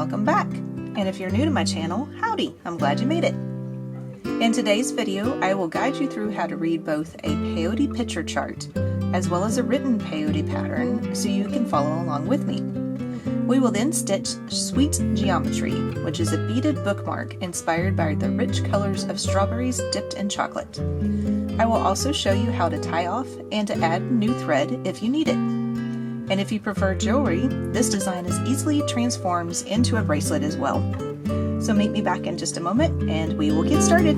welcome back. And if you're new to my channel, howdy, I'm glad you made it. In today's video, I will guide you through how to read both a peyote picture chart as well as a written peyote pattern so you can follow along with me. We will then stitch Sweet Geometry, which is a beaded bookmark inspired by the rich colors of strawberries dipped in chocolate. I will also show you how to tie off and to add new thread if you need it. And if you prefer jewelry, this design as easily transforms into a bracelet as well. So meet me back in just a moment and we will get started.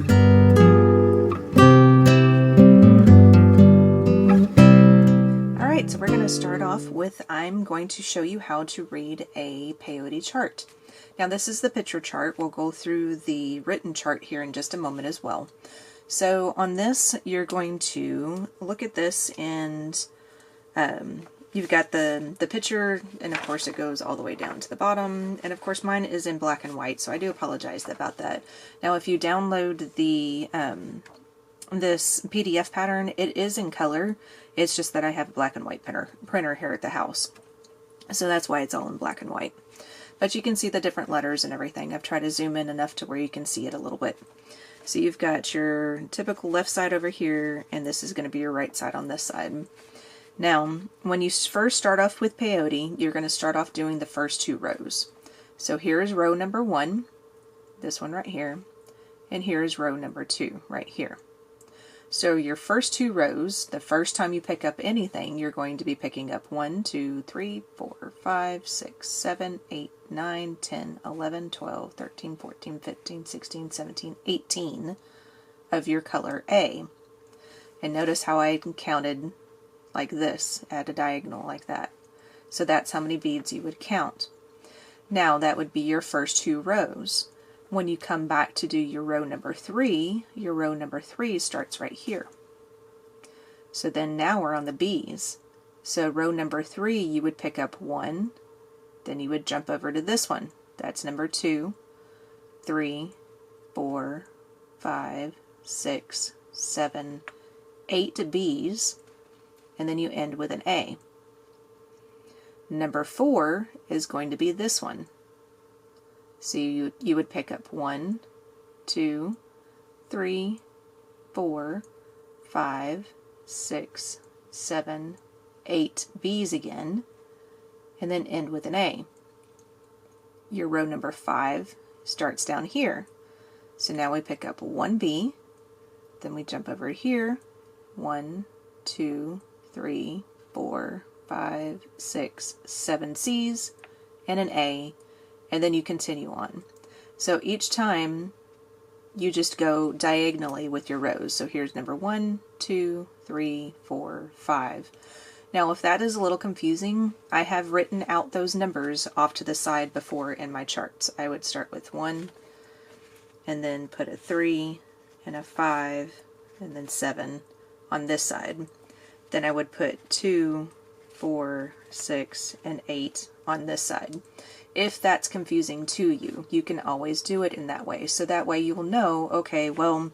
Alright, so we're going to start off with, I'm going to show you how to read a peyote chart. Now this is the picture chart. We'll go through the written chart here in just a moment as well. So on this, you're going to look at this and you've got the picture, and of course it goes all the way down to the bottom, and of course mine is in black and white, so I do apologize about that. Now if you download the this PDF pattern, it is in color. It's just that I have a black and white printer here at the house, so that's why it's all in black and white. But you can see the different letters and everything. I've tried to zoom in enough to where you can see it a little bit. So you've got your typical left side over here, and this is going to be your right side on this side. Now, when you first start off with peyote, you're going to start off doing the first two rows. So here is row number 1, this one right here, and here is row number 2 right here. So your first two rows, the first time you pick up anything, you're going to be picking up 1, 2, 3, 4, 5, 6, 7, 8, 9, 10, 11, 12, 13, 14, 15, 16, 17, 18 of your color A. And notice how I counted like this, at a diagonal like that. So that's how many beads you would count. Now that would be your first two rows. When you come back to do your row number 3, your row number 3 starts right here. So then now we're on the B's. So row number 3, you would pick up 1, then you would jump over to this one. That's number 2, 3, 4, 5, 6, 7, 8 B's. And then you end with an A. Number 4 is going to be this one. So you would pick up 1, 2, 3, 4, 5, 6, 7, 8 B's again, and then end with an A. Your row number 5 starts down here. So now we pick up 1 B, then we jump over here, 1, 2, 3, 4, 5, 6, 7 C's, and an A, and then you continue on. So each time you just go diagonally with your rows. So here's number 1, 2, 3, 4, 5. Now if that is a little confusing, I have written out those numbers off to the side before in my charts. I would start with 1, and then put a 3, and a 5, and then 7 on this side. Then I would put 2, 4, 6, and 8 on this side. If that's confusing to you, you can always do it in that way. So that way you'll know, okay, well,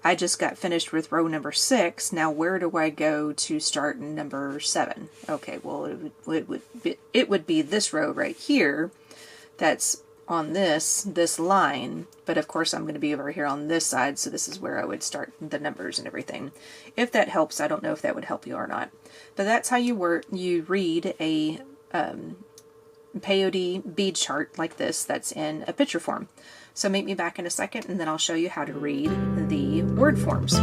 I just got finished with row number 6. Now where do I go to start number 7? Okay, well, it would be this row right here that's on this line, but of course I'm going to be over here on this side, so this is where I would start the numbers and everything. If that helps, I don't know if that would help you or not. But that's how you read a peyote bead chart like this that's in a picture form. So meet me back in a second and then I'll show you how to read the word forms.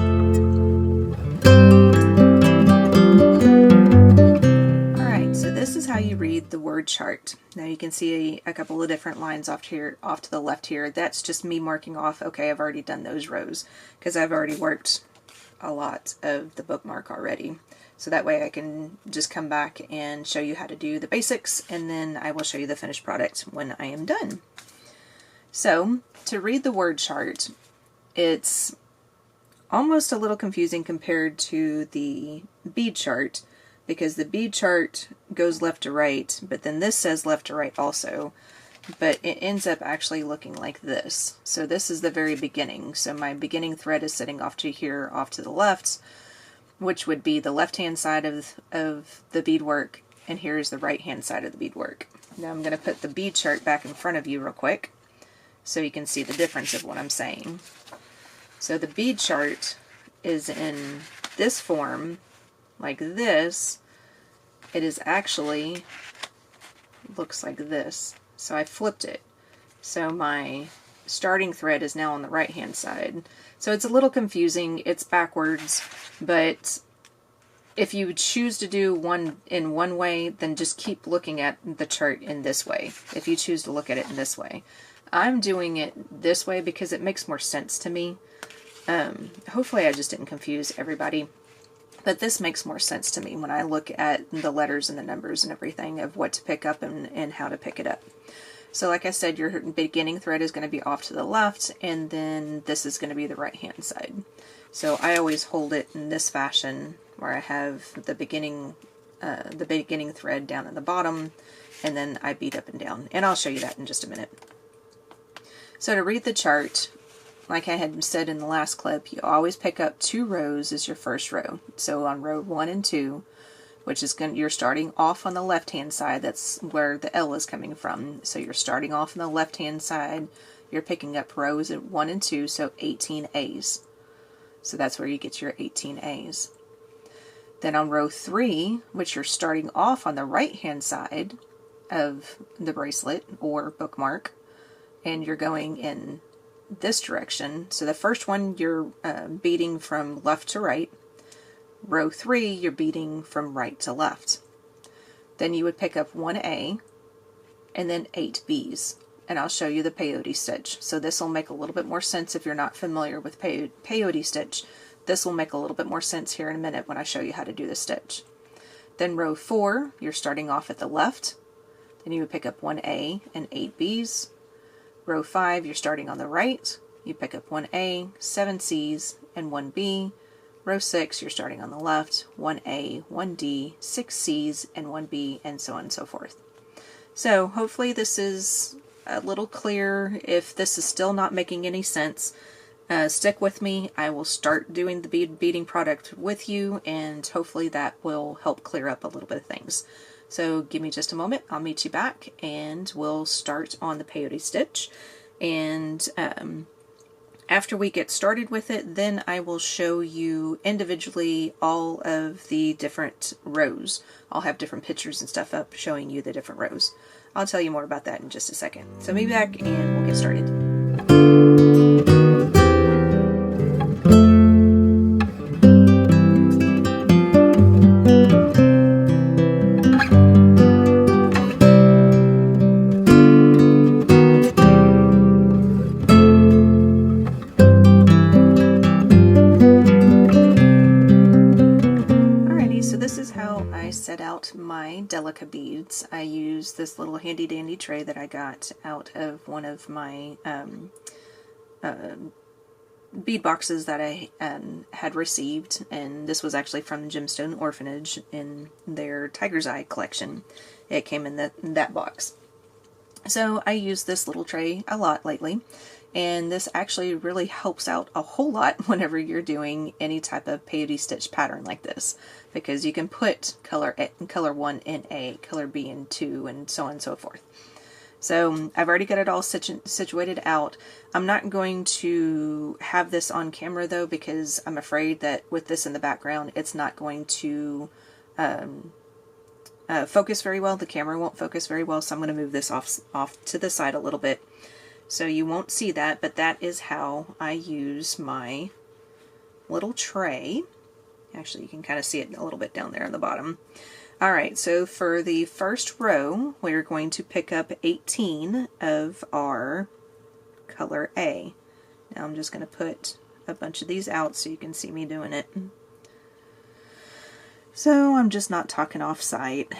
So this is how you read the word chart. Now you can see a couple of different lines off to the left here. That's just me marking off, okay, I've already done those rows because I've already worked a lot of the bookmark already. So that way I can just come back and show you how to do the basics, and then I will show you the finished product when I am done. So to read the word chart, it's almost a little confusing compared to the bead chart, because the bead chart goes left to right, but then this says left to right also, but it ends up actually looking like this. So this is the very beginning. So my beginning thread is sitting off to here, off to the left, which would be the left-hand side of the beadwork, and here's the right-hand side of the beadwork. Now I'm going to put the bead chart back in front of you real quick so you can see the difference of what I'm saying. So the bead chart is in this form, like this. It is actually, looks like this. So I flipped it. So my starting thread is now on the right hand side. So it's a little confusing, it's backwards, but if you choose to do one in one way, then just keep looking at the chart in this way, if you choose to look at it in this way. I'm doing it this way because it makes more sense to me. Hopefully I just didn't confuse everybody, but this makes more sense to me when I look at the letters and the numbers and everything of what to pick up and how to pick it up. So like I said, your beginning thread is going to be off to the left, and then this is going to be the right hand side. So I always hold it in this fashion, where I have the beginning thread down at the bottom, and then I bead up and down. And I'll show you that in just a minute. So to read the chart, like I had said in the last clip, you always pick up 2 rows as your first row. So on row 1 and 2, which is you're starting off on the left hand side, that's where the L is coming from. So you're starting off on the left hand side, you're picking up rows at 1 and 2, so 18 A's. So that's where you get your 18 A's. Then on row 3, which you're starting off on the right hand side of the bracelet or bookmark, and you're going in this direction. So the first one you're beading from left to right. Row 3 you're beading from right to left. Then you would pick up 1 A and then 8 B's. And I'll show you the peyote stitch. So this will make a little bit more sense if you're not familiar with peyote stitch. This will make a little bit more sense here in a minute when I show you how to do the stitch. Then row 4, you're starting off at the left. Then you would pick up 1 A and 8 B's. Row 5, you're starting on the right. You pick up 1 A, 7 C's, and 1 B. Row 6, you're starting on the left. 1 A, 1 D, 6 C's, and 1 B, and so on and so forth. So hopefully this is a little clear. If this is still not making any sense, stick with me. I will start doing the beading product with you, and hopefully that will help clear up a little bit of things. So give me just a moment, I'll meet you back, and we'll start on the peyote stitch. And after we get started with it, then I will show you individually all of the different rows. I'll have different pictures and stuff up showing you the different rows. I'll tell you more about that in just a second. So meet me back and we'll get started. Set out my Delica beads. I use this little handy dandy tray that I got out of one of my bead boxes that I had received, and this was actually from the Gemstone Orphanage in their Tiger's Eye collection. It came in that box. So I use this little tray a lot lately, and this actually really helps out a whole lot whenever you're doing any type of peyote stitch pattern like this, because you can put color 1 in A, color B in 2, and so on and so forth. So I've already got it all situated out. I'm not going to have this on camera though, because I'm afraid that with this in the background, it's not going to focus very well. The camera won't focus very well, so I'm going to move this off to the side a little bit. So you won't see that, but that is how I use my little tray. Actually, you can kind of see it a little bit down there on the bottom. Alright, so for the first row, we're going to pick up 18 of our color A. Now I'm just going to put a bunch of these out so you can see me doing it. So I'm just not talking off site.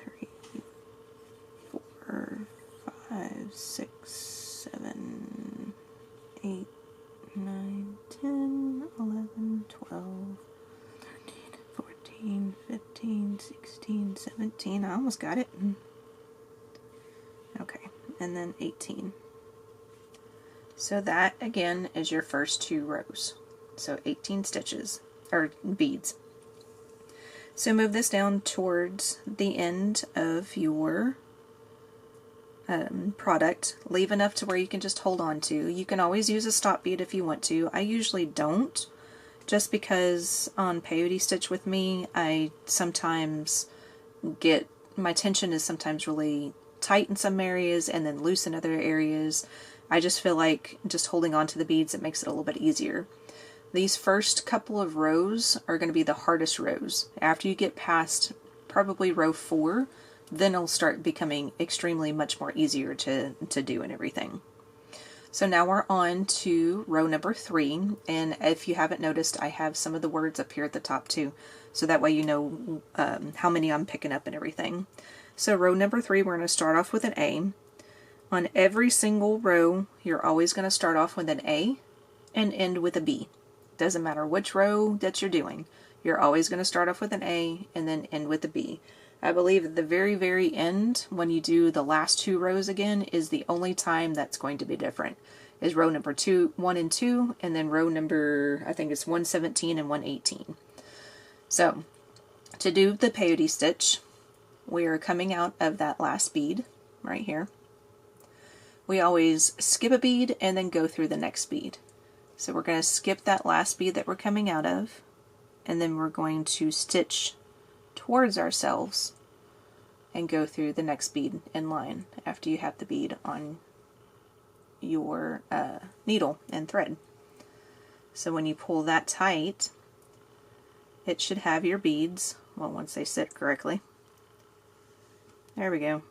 3, 4, 5, 6, 7, 8, 9, 10, 11, 12, 13, 14, 15, 16, 17. I almost got it. Okay, and then 18. So that, again, is your first 2 rows. So 18 stitches, or beads. So move this down towards the end of your product, leave enough to where you can just hold on to. You can always use a stop bead if you want to. I usually don't, just because on peyote stitch with me, I sometimes get, my tension is sometimes really tight in some areas and then loose in other areas. I just feel like just holding on to the beads, it makes it a little bit easier. These first couple of rows are going to be the hardest rows. After you get past probably row 4, then it'll start becoming extremely much more easier to do and everything. So now we're on to row number 3, and if you haven't noticed, I have some of the words up here at the top too, so that way you know how many I'm picking up and everything. So row number 3, we're going to start off with an A. On every single row, you're always going to start off with an A and end with a B. Doesn't matter which row that you're doing, you're always going to start off with an A and then end with a B. I believe at the very, very end, when you do the last 2 rows again, is the only time that's going to be different. Is row number 1 and 2, and then row number, I think it's 117 and 118. So, to do the peyote stitch, we are coming out of that last bead, right here. We always skip a bead and then go through the next bead. So we're going to skip that last bead that we're coming out of, and then we're going to stitch towards ourselves and go through the next bead in line after you have the bead on your needle and thread. So when you pull that tight, it should have your beads, well, once they sit correctly. There we go.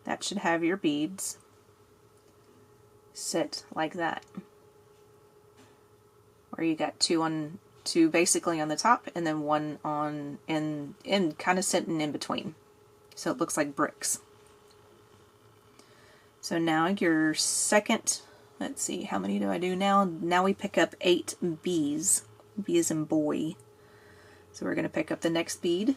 That should have your beads sit like that. Where you got 2 basically on the top and then 1 on in kind of sitting in between. So it looks like bricks. So now your second, let's see, how many do I do now? Now we pick up 8 B's. B as in boy. So we're going to pick up the next bead.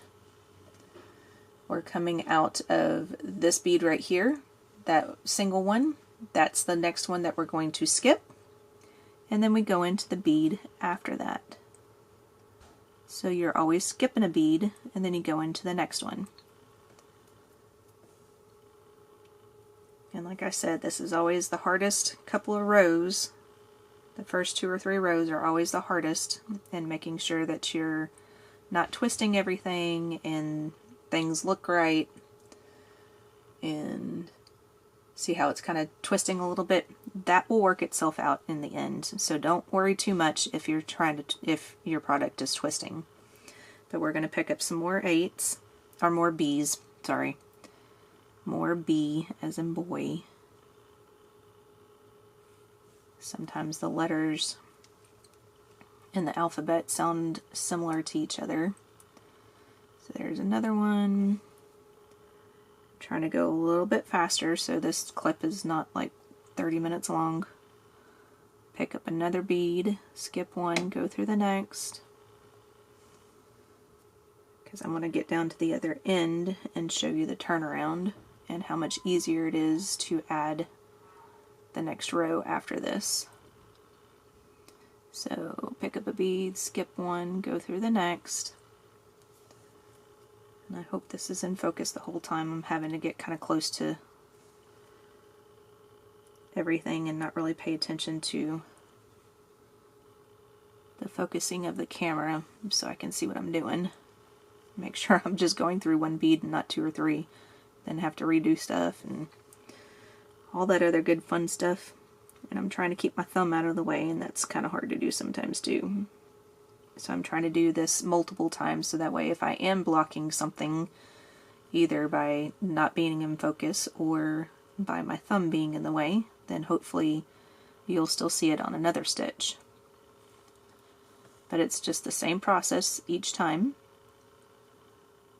We're coming out of this bead right here, that single one. That's the next one that we're going to skip. And then we go into the bead after that. So you're always skipping a bead, and then you go into the next one. And like I said, this is always the hardest couple of rows. The first 2 or 3 rows are always the hardest, and making sure that you're not twisting everything and things look right. And see how it's kind of twisting a little bit? That will work itself out in the end. So don't worry too much if you're if your product is twisting. But we're going to pick up some more 8s, or more B's, sorry. More B as in boy. Sometimes the letters in the alphabet sound similar to each other. So there's another one. Trying to go a little bit faster so this clip is not like 30 minutes long. Pick up another bead, skip one, go through the next, because I'm going to get down to the other end and show you the turnaround and how much easier it is to add the next row after this. So pick up a bead, skip one, go through the next. And I hope this is in focus the whole time. I'm having to get kind of close to everything and not really pay attention to the focusing of the camera so I can see what I'm doing. Make sure I'm just going through 1 bead and not 2 or 3. Then have to redo stuff and all that other good fun stuff. And I'm trying to keep my thumb out of the way, and that's kind of hard to do sometimes too. So I'm trying to do this multiple times so that way if I am blocking something, either by not being in focus or by my thumb being in the way, then hopefully you'll still see it on another stitch. But it's just the same process each time.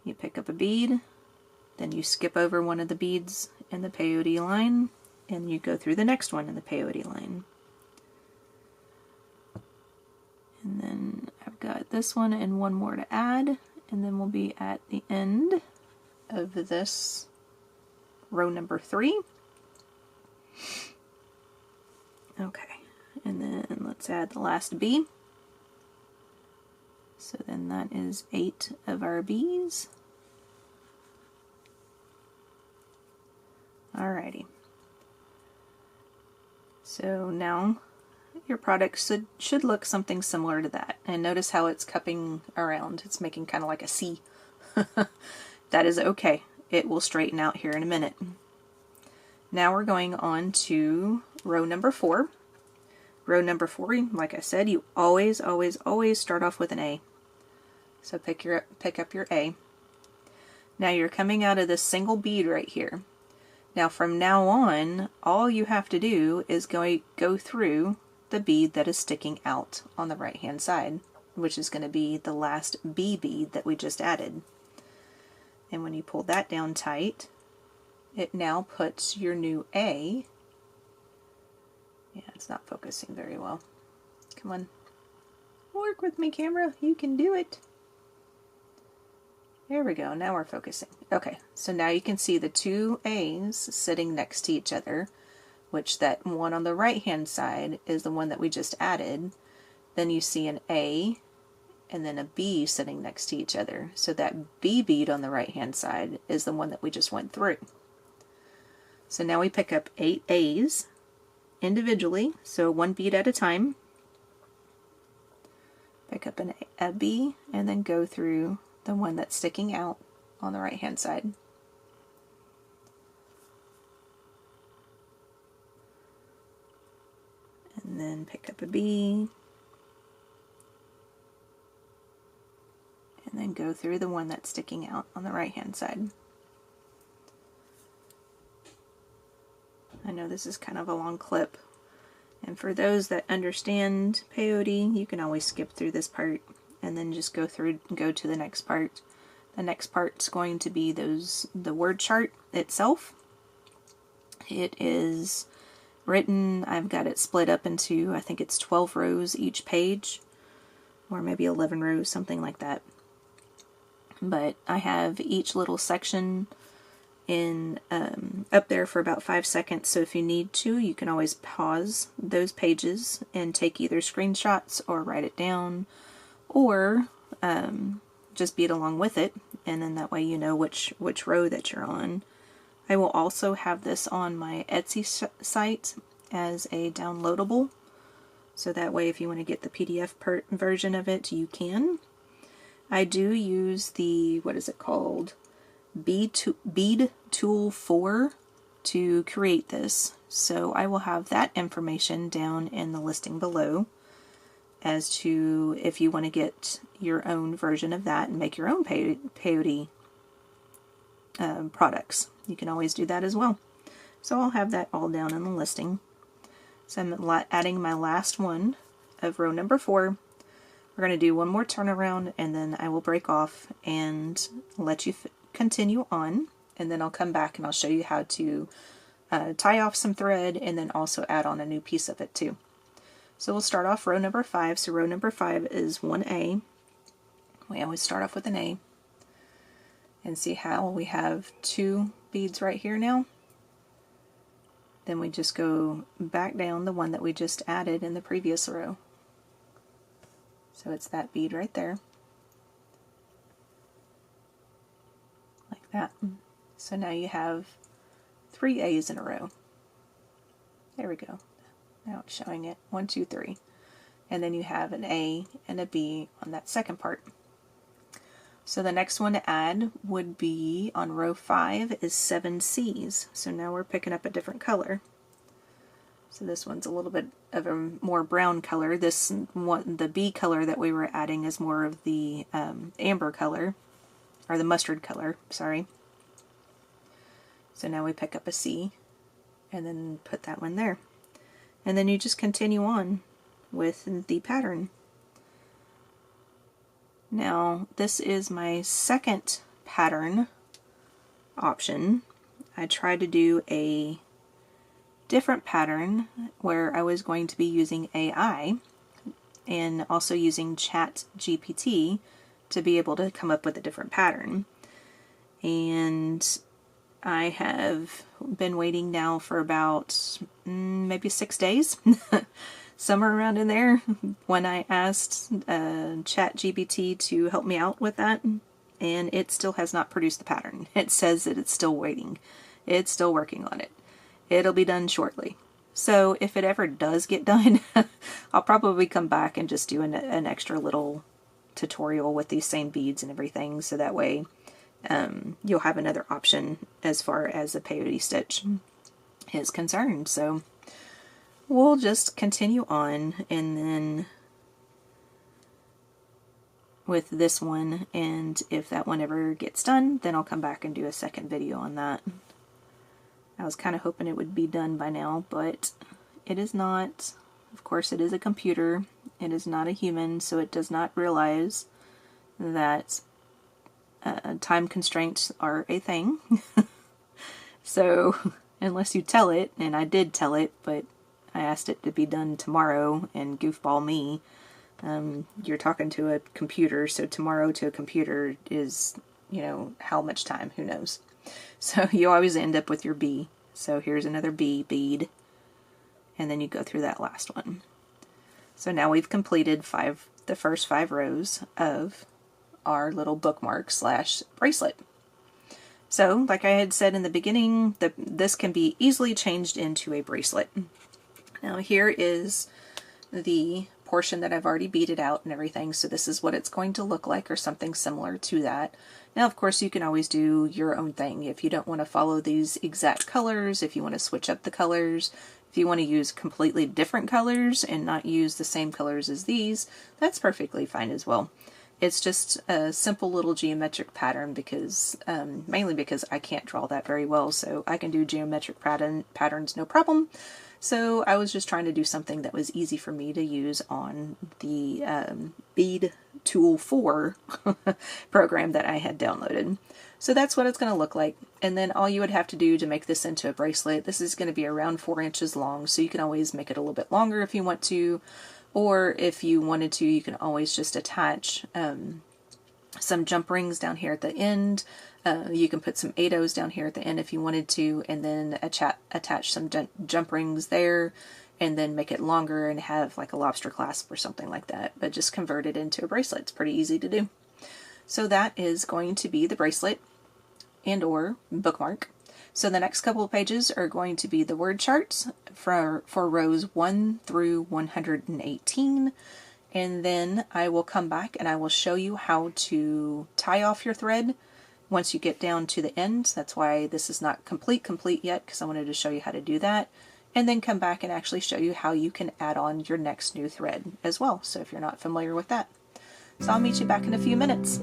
You pick up a bead, then you skip over one of the beads in the peyote line, and you go through the next one in the peyote line. And then I've got this one and one more to add, and then we'll be at the end of this row number 3. Okay, and then let's add the last B. So then that is 8 of our B's. Alrighty. So now your product should look something similar to that. And notice how it's cupping around. It's making kind of like a C. That is okay. It will straighten out here in a minute. Now we're going on to row number 4. Row number 4, like I said, you always start off with an A. So pick up your A. Now you're coming out of this single bead right here. Now from now on, all you have to do is go through the bead that is sticking out on the right hand side, which is going to be the last B bead that we just added. And when you pull that down tight, it now puts your new A. Yeah, it's not focusing very well. Come on. Work with me, camera. You can do it. There we go. Now we're focusing. Okay, so now you can see the two A's sitting next to each other, which that one on the right hand side is the one that we just added. Then you see an A and then a B sitting next to each other. So that B bead on the right hand side is the one that we just went through. So now we pick up 8 A's individually, so one bead at a time. Pick up a B and then go through the one that's sticking out on the right hand side. And then pick up a B and then go through the one that's sticking out on the right hand side. I know this is kind of a long clip, and for those that understand peyote, you can always skip through this part and then just go to the next part. The next part's going to be the word chart itself. It is written, I've got it split up into, I think it's 12 rows each page, or maybe 11 rows, something like that. But I have each little section in up there for about 5 seconds, so if you need to, you can always pause those pages and take either screenshots or write it down, or just bead along with it, and then that way you know which row that you're on. I will also have this on my Etsy site as a downloadable, so that way if you want to get the PDF version of it, you can. I do use the, what is it called, Bead Tool 4 to create this, so I will have that information down in the listing below as to if you want to get your own version of that and make your own peyote products. You can always do that as well. So I'll have that all down in the listing. So I'm adding my last one of row number 4. We're going to do one more turnaround and then I will break off and let you continue on, and then I'll come back and I'll show you how to tie off some thread and then also add on a new piece of it too. So we'll start off row number 5. So row number 5 is 1A. We always start off with an A. And see how we have 2 beads right here now? Then we just go back down the one that we just added in the previous row. So it's that bead right there. Like that. So now you have 3 A's in a row. There we go. Now it's showing it. 1, 2, 3. And then you have an A and a B on that second part. So the next one to add would be on row 5 is 7 C's. So now we're picking up a different color. So this one's a little bit of a more brown color. This one, the B color that we were adding, is more of the amber color, or the mustard color, sorry. So now we pick up a C and then put that one there. And then you just continue on with the pattern. Now this is my second pattern option. I tried to do a different pattern where I was going to be using AI and also using ChatGPT to be able to come up with a different pattern. And I have been waiting now for about maybe 6 days, somewhere around in there, when I asked ChatGPT to help me out with that, and it still has not produced the pattern. It says that it's still waiting. it's still working on it. It'll be done shortly. So if it ever does get done, I'll probably come back and just do an extra little tutorial with these same beads and everything, so that way you'll have another option as far as the peyote stitch is concerned. So we'll just continue on, and then with this one, and if that one ever gets done, then I'll come back and do a second video on that. I was kind of hoping it would be done by now, but it is not. Of course, it is a computer. It is not a human, so it does not realize that time constraints are a thing. So unless you tell it, and I did tell it, but I asked it to be done tomorrow, and goofball me, you're talking to a computer, so tomorrow to a computer is, you know, how much time? Who knows? So you always end up with your B. So here's another B bead, and then you go through that last one. So now we've completed the first 5 rows of our little bookmark slash bracelet. So, like I had said in the beginning, this can be easily changed into a bracelet. Now here is the portion that I've already beaded out and everything, so this is what it's going to look like, or something similar to that. Now of course you can always do your own thing. If you don't want to follow these exact colors, if you want to switch up the colors, if you want to use completely different colors and not use the same colors as these, that's perfectly fine as well. It's just a simple little geometric pattern, because mainly because I can't draw that very well, so I can do geometric patterns no problem. So I was just trying to do something that was easy for me to use on the Bead Tool 4 program that I had downloaded. So that's what it's going to look like. And then all you would have to do to make this into a bracelet, this is going to be around 4 inches long, so you can always make it a little bit longer if you want to, or if you wanted to, you can always just attach some jump rings down here at the end. You can put some 8/0s down here at the end if you wanted to, and then attach some jump rings there, and then make it longer and have like a lobster clasp or something like that, but just convert it into a bracelet. It's pretty easy to do. So that is going to be the bracelet and or bookmark. So the next couple of pages are going to be the word charts for rows 1 through 118. And then I will come back and I will show you how to tie off your thread once you get down to the end. That's why this is not complete yet, because I wanted to show you how to do that. And then come back and actually show you how you can add on your next new thread as well, so if you're not familiar with that. So I'll meet you back in a few minutes.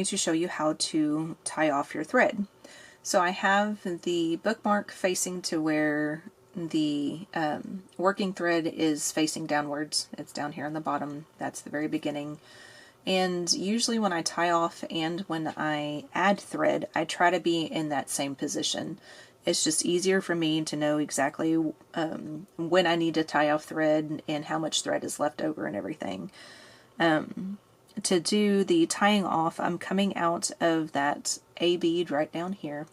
To show you how to tie off your thread. So I have the bookmark facing to where the working thread is facing downwards. It's down here on the bottom. That's the very beginning. And usually when I tie off and when I add thread, I try to be in that same position. It's just easier for me to know exactly when I need to tie off thread and how much thread is left over and everything. To do the tying off, I'm coming out of that A bead right down here.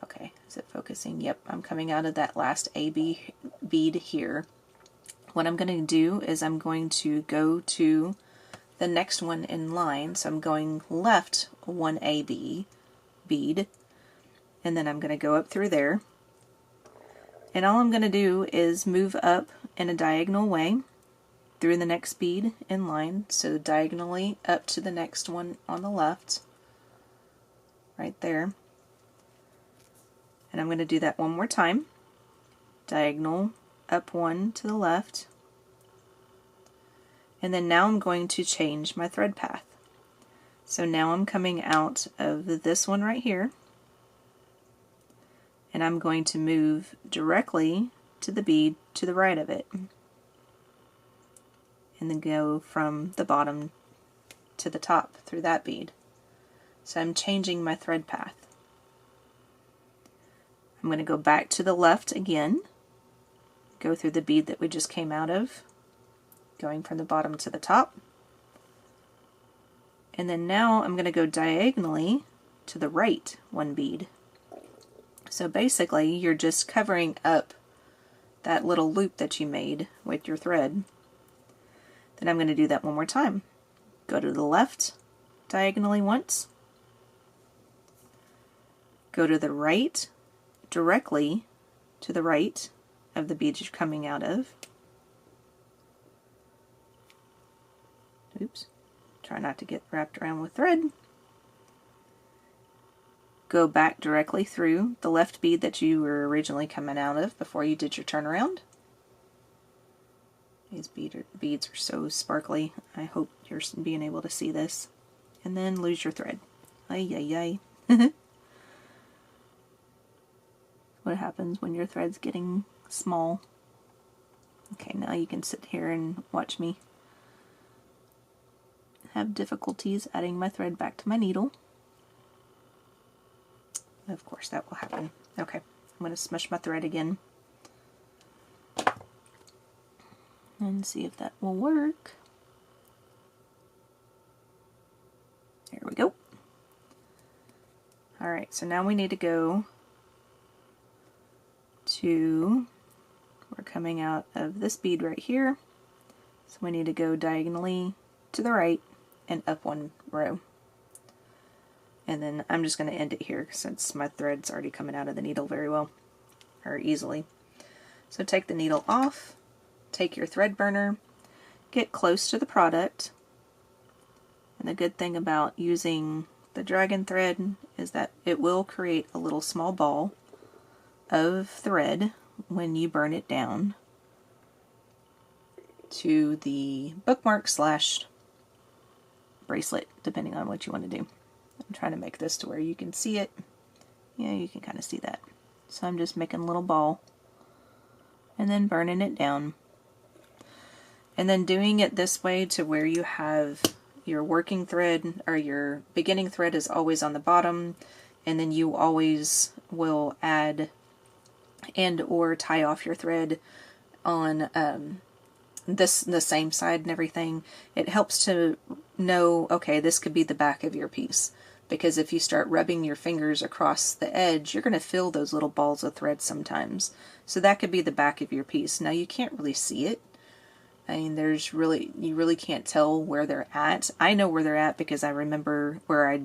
Okay, is it focusing? Yep, I'm coming out of that last A bead here. what I'm going to do is I'm going to go to the next one in line. So I'm going left 1AB bead, and then I'm going to go up through there. And all I'm going to do is move up in a diagonal way through the next bead in line, so diagonally up to the next one on the left, right there. And I'm going to do that one more time. Diagonal up one to the left. And then now I'm going to change my thread path. So now I'm coming out of this one right here, and I'm going to move directly to the bead to the right of it, and then go from the bottom to the top through that bead. So I'm changing my thread path. I'm going to go back to the left again, go through the bead that we just came out of, going from the bottom to the top, and then now I'm going to go diagonally to the right one bead. So basically you're just covering up that little loop that you made with your thread. Then I'm going to do that one more time. Go to the left diagonally once, go to the right directly to the right of the bead you're coming out of. Oops, try not to get wrapped around with thread. Go back directly through the left bead that you were originally coming out of before you did your turnaround. These beads are so sparkly. I hope you're being able to see this. And then lose your thread. Ay, ay, ay. What happens when your thread's getting small. Okay, now you can sit here and watch me have difficulties adding my thread back to my needle. Of course that will happen. Okay, I'm going to smush my thread again and see if that will work. There we go. Alright, so now we need to go to, we're coming out of this bead right here, so we need to go diagonally to the right and up one row. And then I'm just going to end it here since my thread's already coming out of the needle very well, or easily. So take the needle off, take your thread burner, get close to the product. And the good thing about using the dragon thread is that it will create a little small ball of thread when you burn it down to the bookmark slash bracelet, depending on what you want to do. I'm trying to make this to where you can see it. Yeah, you can kind of see that. So I'm just making a little ball and then burning it down. And then doing it this way to where you have your working thread, or your beginning thread is always on the bottom, and then you always will add and or tie off your thread on the same side and everything. It helps to know, okay, this could be the back of your piece, because if you start rubbing your fingers across the edge, you're going to feel those little balls of thread sometimes. So that could be the back of your piece. Now you can't really see it. I mean, you really can't tell where they're at. I know where they're at because I remember where I,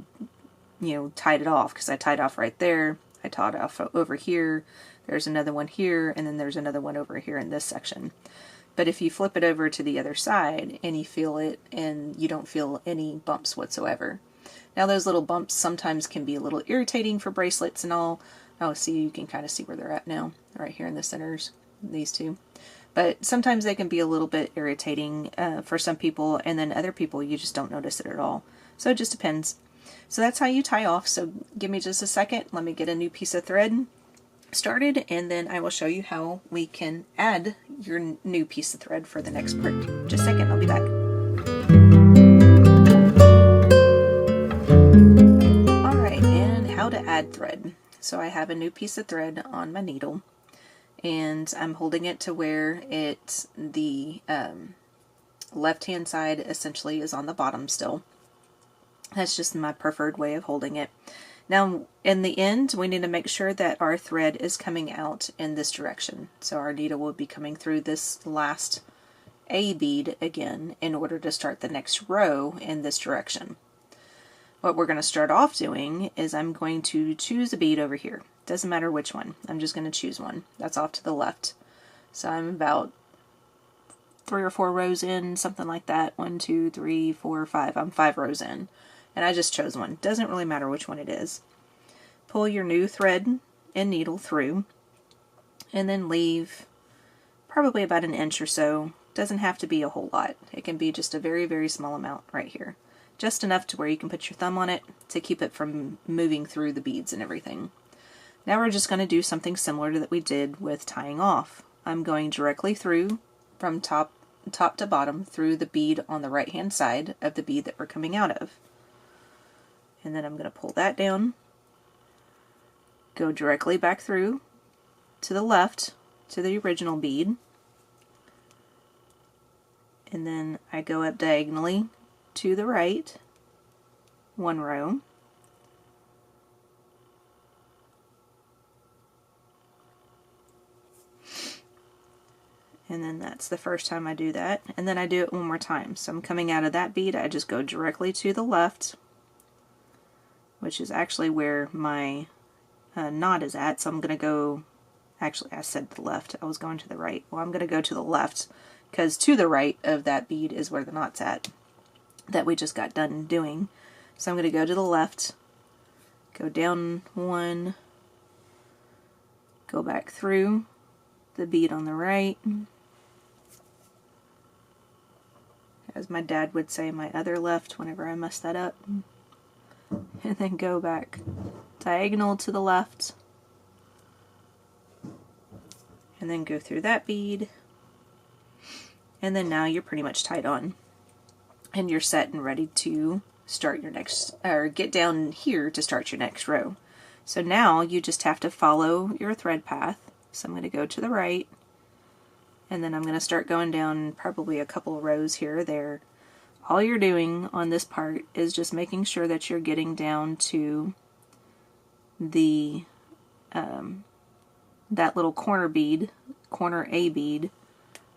tied it off, because I tied off right there. I tied off over here. There's another one here, and then there's another one over here in this section. But if you flip it over to the other side and you feel it, and you don't feel any bumps whatsoever. Now those little bumps sometimes can be a little irritating for bracelets and all. Oh, see, you can kind of see where they're at now, right here in the centers, these two. But sometimes they can be a little bit irritating for some people, and then other people you just don't notice it at all. So it just depends. So that's how you tie off. So give me just a second. Let me get a new piece of thread started, and then I will show you how we can add your new piece of thread for the next part. Just a second, I'll be back. Alright, and how to add thread. So I have a new piece of thread on my needle, and I'm holding it to where the left hand side essentially is on the bottom still. That's just my preferred way of holding it. Now in the end, we need to make sure that our thread is coming out in this direction. So our needle will be coming through this last a bead again in order to start the next row in this direction. What we're going to start off doing is I'm going to choose a bead over here. Doesn't matter which one. I'm just going to choose one. That's off to the left. So I'm about 3 or 4 rows in, something like that. 1, 2, 3, 4, 5. I'm 5 rows in. And I just chose one. Doesn't really matter which one it is. Pull your new thread and needle through, and then leave probably about an inch or so. Doesn't have to be a whole lot. It can be just a very, very small amount right here. Just enough to where you can put your thumb on it to keep it from moving through the beads and everything. Now we're just going to do something similar to that we did with tying off. I'm going directly through from top to bottom through the bead on the right hand side of the bead that we're coming out of. And then I'm going to pull that down, go directly back through to the left to the original bead, and then I go up diagonally to the right 1 row, and then that's the first time I do that, and then I do it one more time. So I'm coming out of that bead, I just go directly to the left, which is actually where my knot is at. So I'm going to go, actually I said the left, I was going to the right. Well, I'm going to go to the left because to the right of that bead is where the knot's at that we just got done doing. So I'm going to go to the left, go down 1, go back through the bead on the right, as my dad would say, my other left whenever I mess that up, and then go back diagonal to the left, and then go through that bead, and then now you're pretty much tied on, and you're set and ready to start your next, or get down here to start your next row. So now you just have to follow your thread path. So I'm going to go to the right, and then I'm going to start going down probably a couple of rows here or there. All you're doing on this part is just making sure that you're getting down to the that little corner bead, corner A bead,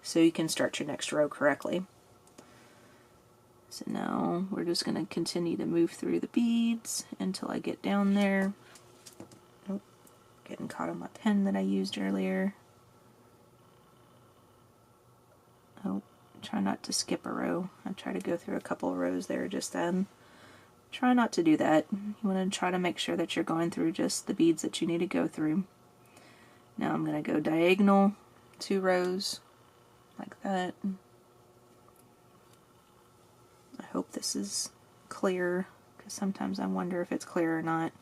so you can start your next row correctly. So now we're just going to continue to move through the beads until I get down there. Oh, getting caught on my pen that I used earlier. Oh, try not to skip a row. I try to go through a couple of rows there just then. Try not to do that. You want to try to make sure that you're going through just the beads that you need to go through. Now I'm going to go diagonal 2 rows like that. I hope this is clear, because sometimes I wonder if it's clear or not.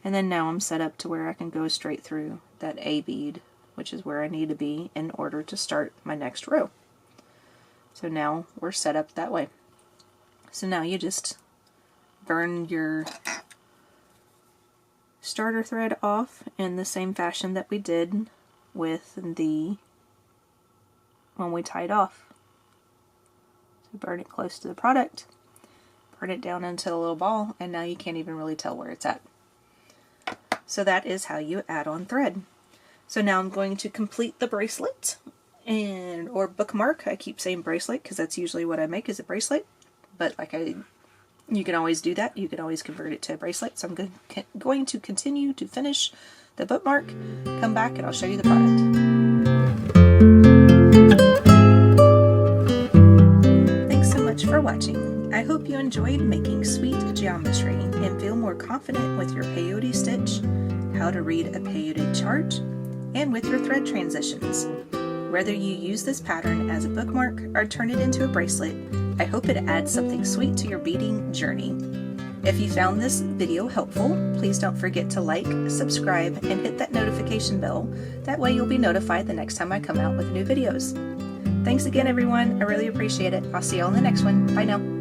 And then now I'm set up to where I can go straight through that A bead, which is where I need to be in order to start my next row. So now we're set up that way. So now you just burn your starter thread off in the same fashion that we did with the when we tied off. So burn it close to the product, burn it down into a little ball, and now you can't even really tell where it's at. So that is how you add on thread. So now I'm going to complete the bracelet, or bookmark. I keep saying bracelet because that's usually what I make, is a bracelet, but you can always do that. You can always convert it to a bracelet. So I'm going to continue to finish the bookmark, come back, and I'll show you the product. Thanks so much for watching. I hope you enjoyed making sweet geometry and feel more confident with your peyote stitch, how to read a peyote chart, and with your thread transitions. Whether you use this pattern as a bookmark or turn it into a bracelet, I hope it adds something sweet to your beading journey. If you found this video helpful, please don't forget to like, subscribe, and hit that notification bell. That way you'll be notified the next time I come out with new videos. Thanks again, everyone. I really appreciate it. I'll see you all in the next one. Bye now.